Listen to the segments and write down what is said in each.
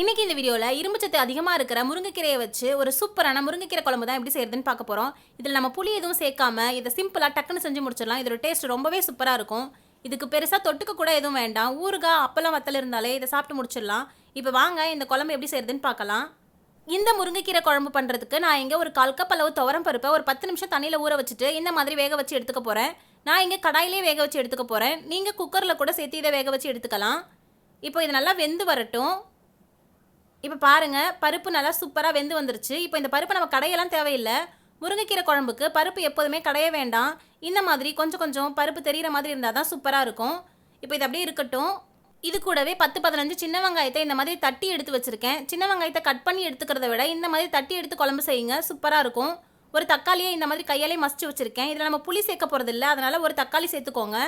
இன்னைக்கு இந்த வீடியோவில் இரும்பு சத்து அதிகமாக இருக்கிற முருங்கைக்கீரையை வச்சு ஒரு சூப்பரான முருங்கைக்கீரை குழம்பு தான் எப்படி செய்யறதுன்னு பார்க்க போகிறோம். இதில் நம்ம புளி எதுவும் சேர்க்காம இதை சிம்பிளாக டக்குன்னு செஞ்சு முடிச்சிடலாம். இதோட டேஸ்ட் ரொம்பவே சூப்பராக இருக்கும். இதுக்கு பெருசாக தொட்டுக்க கூட எதுவும் வேண்டாம். ஊறுகாய் அப்பளம் வத்தல் இருந்தாலே இதை சாப்பிட்டு முடிச்சிடலாம். இப்போ வாங்க இந்த குழம்பு எப்படி செய்யறதுன்னு பார்க்கலாம். இந்த முருங்கைக்கீரை குழம்பு பண்ணுறதுக்கு நான் இங்கே ஒரு 1/4 கப் அளவு துவரம் பருப்பை ஒரு 10 நிமிஷம் தண்ணியில் ஊற வச்சுட்டு இந்த மாதிரி வேக வச்சு எடுத்துக்க போகிறேன். நான் இங்கே கடாயிலே வேக வச்சு எடுத்துக்க போகிறேன். நீங்கள் குக்கரில் கூட சேர்த்து இதை வேக வச்சு எடுத்துக்கலாம். இப்போ இது நல்லா வெந்து வரட்டும். இப்போ பாருங்கள், பருப்பு நல்லா சூப்பராக வெந்து வந்துருச்சு. இப்போ இந்த பருப்பு நம்ம கடையெல்லாம் தேவையில்லை. முருங்கைக்கீரை குழம்புக்கு பருப்பு எப்போதுமே கடைய வேண்டாம். இந்த மாதிரி கொஞ்சம் கொஞ்சம் பருப்பு தெரிகிற மாதிரி இருந்தால் தான் சூப்பராக இருக்கும். இப்போ இது அப்படியே இருக்கட்டும். இது கூடவே 10-15 சின்ன வெங்காயத்தை இந்த மாதிரி தட்டி எடுத்து வச்சுருக்கேன். சின்ன வெங்காயத்தை கட் பண்ணி எடுத்துக்கிறத விட இந்த மாதிரி தட்டி எடுத்து குழம்பு செய்யுங்க, சூப்பராக இருக்கும். ஒரு தக்காளியை இந்த மாதிரி கையாலே மசிச்சு வச்சுருக்கேன். இதில் நம்ம புளி சேர்க்க போகிறதில்ல, அதனால் ஒரு தக்காளி சேர்த்துக்கோங்க.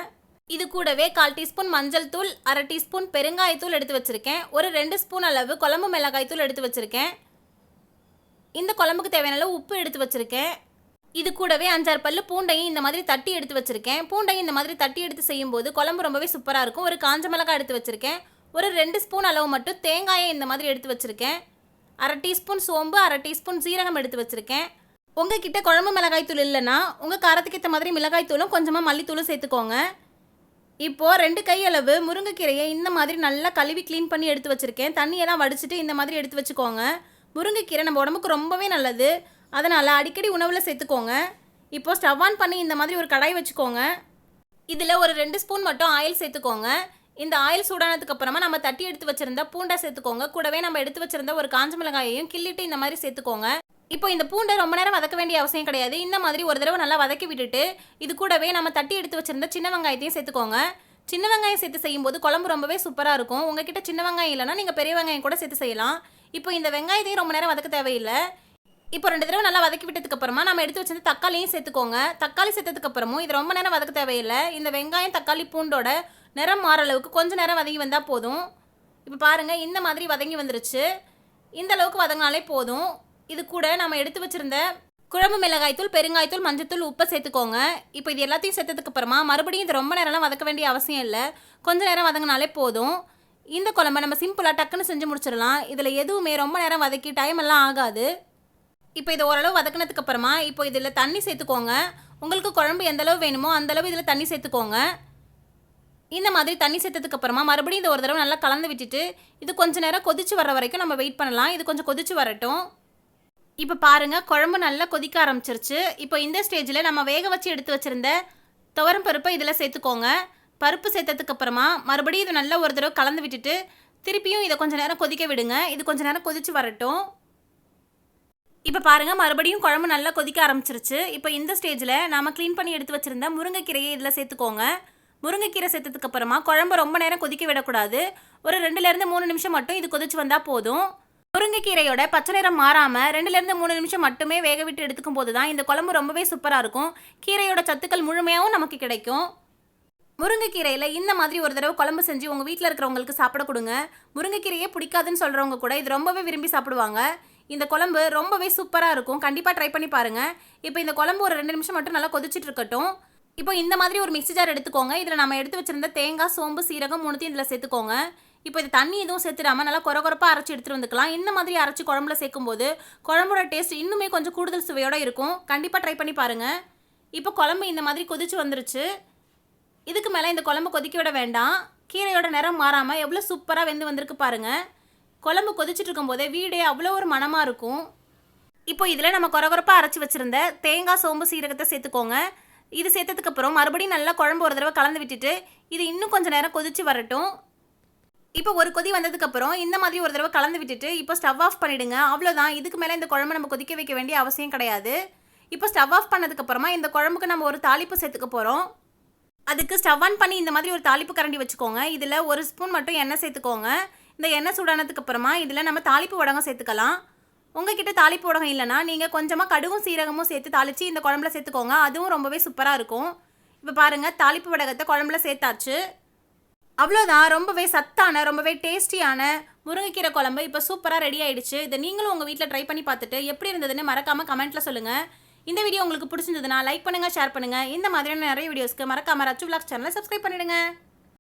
இது கூடவே 1/4 டீஸ்பூன் மஞ்சள் தூள், 1/2 டீஸ்பூன் பெருங்காயத்தூள் எடுத்து வச்சுருக்கேன். ஒரு 2 ஸ்பூன் அளவு குழம்பு மிளகாய் தூள் எடுத்து வச்சுருக்கேன். இந்த குழம்புக்கு தேவையான அளவு உப்பு எடுத்து வச்சுருக்கேன். இது கூடவே 5-6 பல்லு பூண்டையும் இந்த மாதிரி தட்டி எடுத்து வச்சுருக்கேன். பூண்டையும் இந்த மாதிரி தட்டி எடுத்து செய்யும்போது குழம்பு ரொம்பவே சூப்பராக இருக்கும். ஒரு காஞ்ச மிளகாய் எடுத்து வச்சுருக்கேன். ஒரு 2 ஸ்பூன் அளவு மட்டும் தேங்காயை இந்த மாதிரி எடுத்து வச்சுருக்கேன். 1/2 டீஸ்பூன் சோம்பு, 1/2 டீஸ்பூன் சீரகம் எடுத்து வச்சுருக்கேன். உங்ககிட்ட குழம்பு மிளகாய் தூள் இல்லைன்னா உங்கள் காரத்துக்கு ஏற்ற மாதிரி மிளகாய் தூளும் கொஞ்சமாக மல்லித்தூளும் சேர்த்துக்கோங்க. இப்போது 2 கையளவு முருங்கைக்கீரையை இந்த மாதிரி நல்லா கழுவி க்ளீன் பண்ணி எடுத்து வச்சுருக்கேன். தண்ணியெல்லாம் வடிச்சிட்டு இந்த மாதிரி எடுத்து வச்சுக்கோங்க. முருங்கைக்கீரை நம்ம உடம்புக்கு ரொம்பவே நல்லது, அதனால் அடிக்கடி உணவில் சேர்த்துக்கோங்க. இப்போது ஸ்டவ் ஆன் பண்ணி இந்த மாதிரி ஒரு கடாய் வச்சுக்கோங்க. இதில் ஒரு 2 ஸ்பூன் மட்டும் ஆயில் சேர்த்துக்கோங்க. இந்த ஆயில் சூடானதுக்கு அப்புறமா நம்ம தட்டி எடுத்து வச்சுருந்த பூண்டை சேர்த்துக்கோங்க. கூடவே நம்ம எடுத்து வச்சுருந்த ஒரு காஞ்ச மிளகாயையும் கிள்ளிட்டு இந்த மாதிரி சேர்த்துக்கோங்க. இப்போ இந்த பூண்டை ரொம்ப நேரம் வதக்க வேண்டிய அவசியம் கிடையாது. இந்த மாதிரி ஒரு தடவை நல்லா வதக்கி விட்டுட்டு இது கூடவே நம்ம தட்டி எடுத்து வச்சுருந்த சின்ன வெங்காயத்தையும் சேர்த்துக்கோங்க. சின்ன வெங்காயம் சேர்த்து செய்யும்போது குழம்பு ரொம்பவே சூப்பராக இருக்கும். உங்ககிட்ட சின்ன வெங்காயம் இல்லைனா நீங்கள் பெரிய வெங்காயம் கூட சேர்த்து செய்யலாம். இப்போ இந்த வெங்காயத்தையும் ரொம்ப நேரம் வதக்க தேவையில்லை. இப்போ 2 தடவை நல்லா வதக்கி விட்டதுக்கு அப்புறமா நம்ம எடுத்து வச்சிருந்த தக்காளியும் சேர்த்துக்கோங்க. தக்காளி சேர்த்ததுக்கு அப்புறமும் இது ரொம்ப நேரம் வதக்க தேவையில்லை. இந்த வெங்காயம் தக்காளி பூண்டோட நிறம் மாற அளவுக்கு கொஞ்சம் நேரம் வதங்கி வந்தால் போதும். இப்போ பாருங்கள், இந்த மாதிரி வதங்கி வந்துருச்சு. இந்த அளவுக்கு வதங்கினாலே போதும். இது கூட நம்ம எடுத்து வச்சுருந்த குழம்பு மிளகாய்த்தூள், பெருங்காயத்தூள், மஞ்சத்தூள், உப்பை சேர்த்துக்கோங்க. இப்போ இது எல்லாத்தையும் சேர்த்ததுக்கு அப்புறமா மறுபடியும் இது ரொம்ப நேரம்லாம் வதக்க வேண்டிய அவசியம் இல்லை. கொஞ்சம் நேரம் வதங்கினாலே போதும். இந்த குழம்பை நம்ம சிம்பிளாக டக்குன்னு செஞ்சு முடிச்சிடலாம். இதில் எதுவுமே ரொம்ப நேரம் வதக்கி டைம் எல்லாம் ஆகாது. இப்போ இதை ஓரளவு வதக்கினதுக்கு அப்புறமா இப்போ இதில் தண்ணி சேர்த்துக்கோங்க. உங்களுக்கு குழம்பு எந்த அளவு வேணுமோ அந்தளவு இதில் தண்ணி சேர்த்துக்கோங்க. இந்த மாதிரி தண்ணி சேர்த்ததுக்கு அப்புறமா மறுபடியும் இதை ஒரு தடவை நல்லா கலந்து விட்டுட்டு இது கொஞ்சம் நேரம் கொதிச்சு வர வரைக்கும் நம்ம வெயிட் பண்ணலாம். இது கொஞ்சம் கொதிச்சு வரட்டும். இப்போ பாருங்கள், குழம்பு நல்லா கொதிக்க ஆரம்பிச்சிருச்சு. இப்போ இந்த ஸ்டேஜில் நம்ம வேக வச்சு எடுத்து வச்சுருந்த துவரம் பருப்பை இதில் சேர்த்துக்கோங்க. பருப்பு சேர்த்ததுக்கு அப்புறமா மறுபடியும் இது நல்லா ஒரு தடவை கலந்து விட்டுட்டு திருப்பியும் இதை கொஞ்சம் நேரம் கொதிக்க விடுங்க. இது கொஞ்சம் நேரம் கொதிச்சு வரட்டும். இப்போ பாருங்கள், மறுபடியும் குழம்பு நல்லா கொதிக்க ஆரம்பிச்சிருச்சு. இப்போ இந்த ஸ்டேஜில் நாம் க்ளீன் பண்ணி எடுத்து வச்சுருந்த முருங்கைக்கீரையை இதில் சேர்த்துக்கோங்க. முருங்கைக்கீரை சேர்த்ததுக்கு அப்புறமா குழம்பு ரொம்ப நேரம் கொதிக்க விடக்கூடாது. ஒரு 2லேருந்து 3 நிமிஷம் மட்டும் இது கொதிச்சு வந்தால் போதும். முருங்கைக்கீரையோட பச்சை நிறம் மாறாமல் 2லேருந்து 3 நிமிஷம் மட்டுமே வேக விட்டு எடுத்துக்கும் போது தான் இந்த குழம்பு ரொம்பவே சூப்பராக இருக்கும். கீரையோட சத்துக்கள் முழுமையாகவும் நமக்கு கிடைக்கும். முருங்கைக்கீரையில் இந்த மாதிரி ஒரு தடவை குழம்பு செஞ்சு உங்கள் வீட்டில் இருக்கிறவங்களுக்கு சாப்பிட கொடுங்க. முருங்கைக்கீரையே பிடிக்காதுன்னு சொல்கிறவங்க கூட இது ரொம்பவே விரும்பி சாப்பிடுவாங்க. இந்த குழம்பு ரொம்பவே சூப்பராக இருக்கும். கண்டிப்பாக ட்ரை பண்ணி பாருங்கள். இப்போ இந்த குழம்பு ஒரு 2 நிமிஷம் மட்டும் நல்லா கொதிச்சுட்டு இருக்கட்டும். இப்போ இந்த மாதிரி ஒரு மிக்ஸி ஜார் எடுத்துக்கோங்க. இதில் நம்ம எடுத்து வச்சுருந்த தேங்காய், சோம்பு, சீரகம் 3த்தையும் இதில் சேர்த்துக்கோங்க. இப்போ இது தண்ணி எதுவும் சேர்த்துடாமல் நல்லா கொரகொரப்பாக அரைச்சி எடுத்துகிட்டு வந்துக்கலாம். இந்த மாதிரி அரைச்சி குழம்புல சேர்க்கும்போது குழம்போட டேஸ்ட் இன்னுமே கொஞ்சம் கூடுதல் சுவையோடு இருக்கும். கண்டிப்பாக ட்ரை பண்ணி பாருங்கள். இப்போ குழம்பு இந்த மாதிரி கொதிச்சு வந்துருச்சு. இதுக்கு மேலே இந்த குழம்பு கொதிக்க விட வேண்டாம். கீரையோட நிறம் மாறாமல் எவ்வளோ சூப்பராக வெந்து வந்திருக்கு பாருங்கள். குழம்பு கொதிச்சுட்டு இருக்கும்போதே வீடே அவ்வளோ ஒரு மணமாக இருக்கும். இப்போ இதில் நம்ம கொரகொரப்பாக அரைச்சி வச்சுருந்த தேங்காய், சோம்பு, சீரகத்தை சேர்த்துக்கோங்க. இது சேர்த்ததுக்கப்புறம் மறுபடியும் நல்லா குழம்பு ஒரு தடவை கலந்து விட்டுட்டு இது இன்னும் கொஞ்சம் நேரம் கொதிச்சு வரட்டும். இப்போ ஒரு கொதி வந்ததுக்கப்புறம் இந்த மாதிரி ஒரு தடவை கலந்து விட்டுட்டு இப்போ ஸ்டவ் ஆஃப் பண்ணிவிடுங்க. அவ்வளோதான். இதுக்கு மேலே இந்த குழம்பு நம்ம கொதிக்க வைக்க வேண்டிய அவசியம் கிடையாது. இப்போ ஸ்டவ் ஆஃப் பண்ணதுக்கப்புறமா இந்த குழம்புக்கு நம்ம ஒரு தாளிப்பு சேர்த்துக்க போகிறோம். அதுக்கு ஸ்டவ் ஆன் பண்ணி இந்த மாதிரி ஒரு தாளிப்பு கரண்டி வச்சுக்கோங்க. இதில் 1 ஸ்பூன் மட்டும் எண்ணெய் சேர்த்துக்கோங்க. இந்த எண்ணெய் சூடானதுக்கப்புறமா இதில் நம்ம தாளிப்பு வடகம் சேர்த்துக்கலாம். உங்ககிட்ட தாளிப்பு வடகம் இல்லைனா நீங்கள் கொஞ்சமாக கடுகும் சீரகமும் சேர்த்து தாளித்து இந்த குழம்புல சேர்த்துக்கோங்க. அதுவும் ரொம்பவே சூப்பராக இருக்கும். இப்போ பாருங்கள், தாளிப்பு வடகத்தை குழம்புல சேர்த்தாச்சு. அவ்வளோதான். ரொம்பவே சத்தான, ரொம்பவே டேஸ்டியான முருங்கைக்கீரை குழம்பு இப்போ சூப்பராக ரெடி ஆகிடுச்சு. இதை நீங்களும் உங்கள் வீட்டில் ட்ரை பண்ணி பார்த்துட்டு எப்படி இருந்ததுன்னு மறக்காமல் கமெண்ட்டில் சொல்லுங்கள். இந்த வீடியோ உங்களுக்கு பிடிச்சிருந்ததுன்னா லைக் பண்ணுங்கள், ஷேர் பண்ணுங்கள். இந்த மாதிரியான நிறைய வீடியோஸ்க்கு மறக்காமல் ரச்சு விலாக்ஸ் சேனலை சப்ஸ்கிரைப் பண்ணிவிடுங்க.